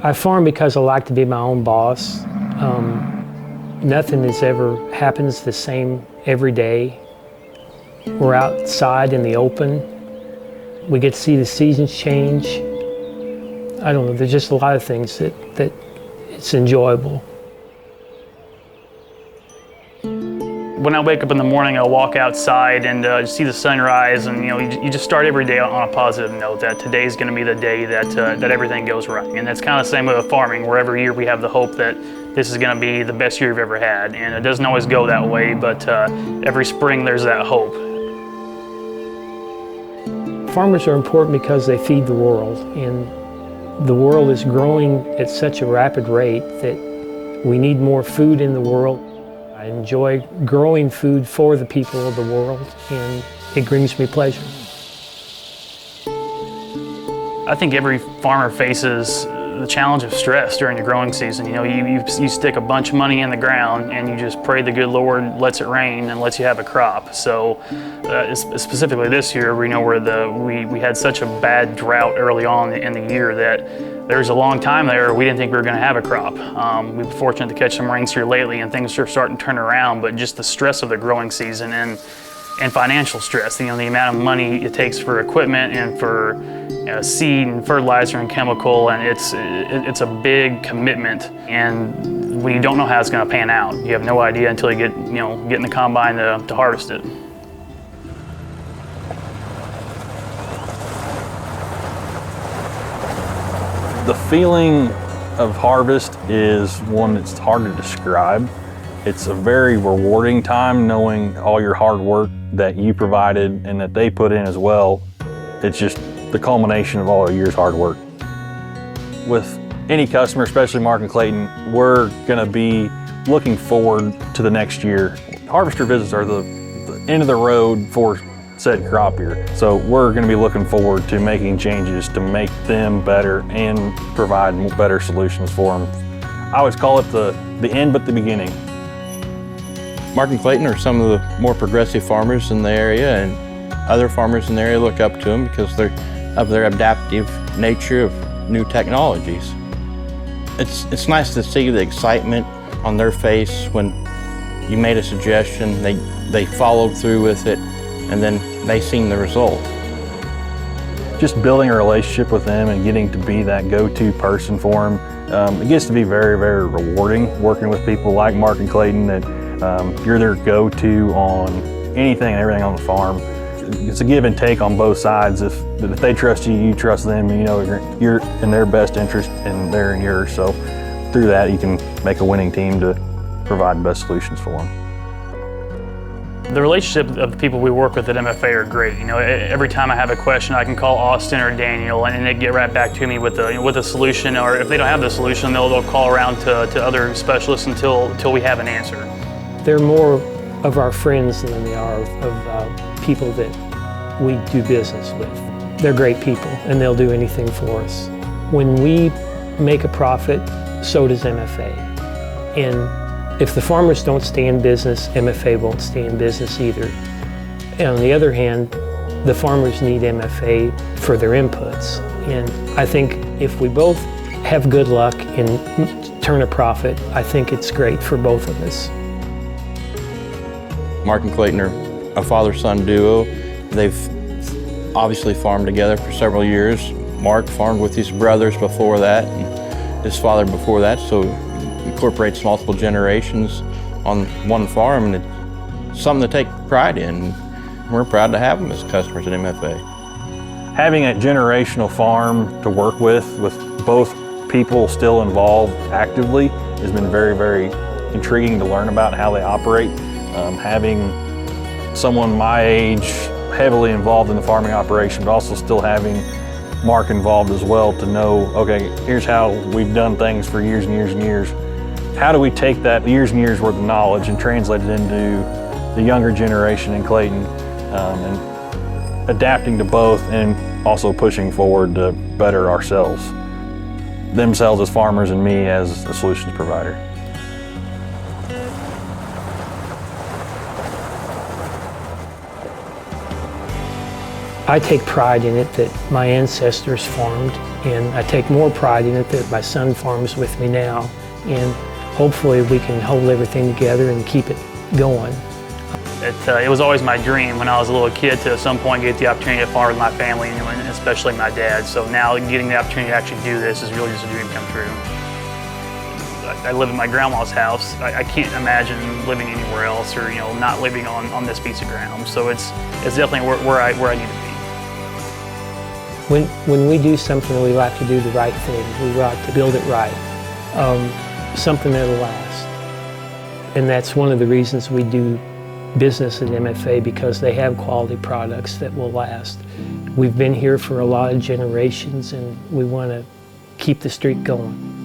I farm because I like to be my own boss. Nothing is ever happens the same every day. We're outside in the open. We get to see the seasons change. I don't know, there's just a lot of things that it's enjoyable. When I wake up in the morning, I'll walk outside and see the sunrise, and you just start every day on a positive note that today's going to be the day that everything goes right. And that's kind of the same with farming, where every year we have the hope that this is going to be the best year we've ever had. And it doesn't always go that way, but every spring there's that hope. Farmers are important because they feed the world, and the world is growing at such a rapid rate that we need more food in the world. I enjoy growing food for the people of the world, and it brings me pleasure. I think every farmer faces the challenge of stress during the growing season. You stick a bunch of money in the ground and you just pray the good Lord lets it rain and lets you have a crop. So specifically this year, we know we had such a bad drought early on in the year that there was a long time there we didn't think we were going to have a crop. We were fortunate to catch some rains here lately and things are starting to turn around, but just the stress of the growing season and financial stress, the amount of money it takes for equipment and for seed and fertilizer and chemical, and it's a big commitment. And when you don't know how it's going to pan out, you have no idea until you get in the combine to harvest it. The feeling of harvest is one that's hard to describe. It's a very rewarding time knowing all your hard work that you provided and that they put in as well. It's just the culmination of all a year's hard work. With any customer, especially Mark and Clayton, we're gonna be looking forward to the next year. Harvester visits are the end of the road for said crop year. So we're gonna be looking forward to making changes to make them better and provide better solutions for them. I always call it the end but the beginning. Mark and Clayton are some of the more progressive farmers in the area, and other farmers in the area look up to them because of their adaptive nature of new technologies. It's nice to see the excitement on their face when you made a suggestion, they followed through with it, and then they seen the result. Just building a relationship with them and getting to be that go-to person for them, it gets to be very, very rewarding working with people like Mark and Clayton that you're their go-to on anything and everything on the farm. It's a give and take on both sides. If they trust you, you trust them, and you're in their best interest and they're in yours. So through that, you can make a winning team to provide the best solutions for them. The relationship of the people we work with at MFA are great. Every time I have a question, I can call Austin or Daniel, and they get right back to me with a solution. Or if they don't have the solution, they'll call around to other specialists until we have an answer. They're more of our friends than they are of people that we do business with. They're great people, and they'll do anything for us. When we make a profit, so does MFA. And if the farmers don't stay in business, MFA won't stay in business either. And on the other hand, the farmers need MFA for their inputs. And I think if we both have good luck and turn a profit, I think it's great for both of us. Mark and Clayton are a father-son duo. They've obviously farmed together for several years. Mark farmed with his brothers before that, and his father before that, so it incorporates multiple generations on one farm, and it's something to take pride in. We're proud to have them as customers at MFA. Having a generational farm to work with both people still involved actively, has been very, very intriguing to learn about how they operate. Having someone my age heavily involved in the farming operation, but also still having Mark involved as well to know, okay, here's how we've done things for years and years and years. How do we take that years and years worth of knowledge and translate it into the younger generation in Clayton, and adapting to both and also pushing forward to better ourselves, themselves as farmers and me as a solutions provider. I take pride in it that my ancestors farmed, and I take more pride in it that my son farms with me now, and hopefully we can hold everything together and keep it going. It was always my dream when I was a little kid to at some point get the opportunity to farm with my family, and especially my dad. So now getting the opportunity to actually do this is really just a dream come true. I live in my grandma's house. I can't imagine living anywhere else, or not living on this piece of ground. So it's definitely where I need to be. When we do something, we like to do the right thing. We like to build it right, something that'll last. And that's one of the reasons we do business at MFA, because they have quality products that will last. We've been here for a lot of generations, and we want to keep the streak going.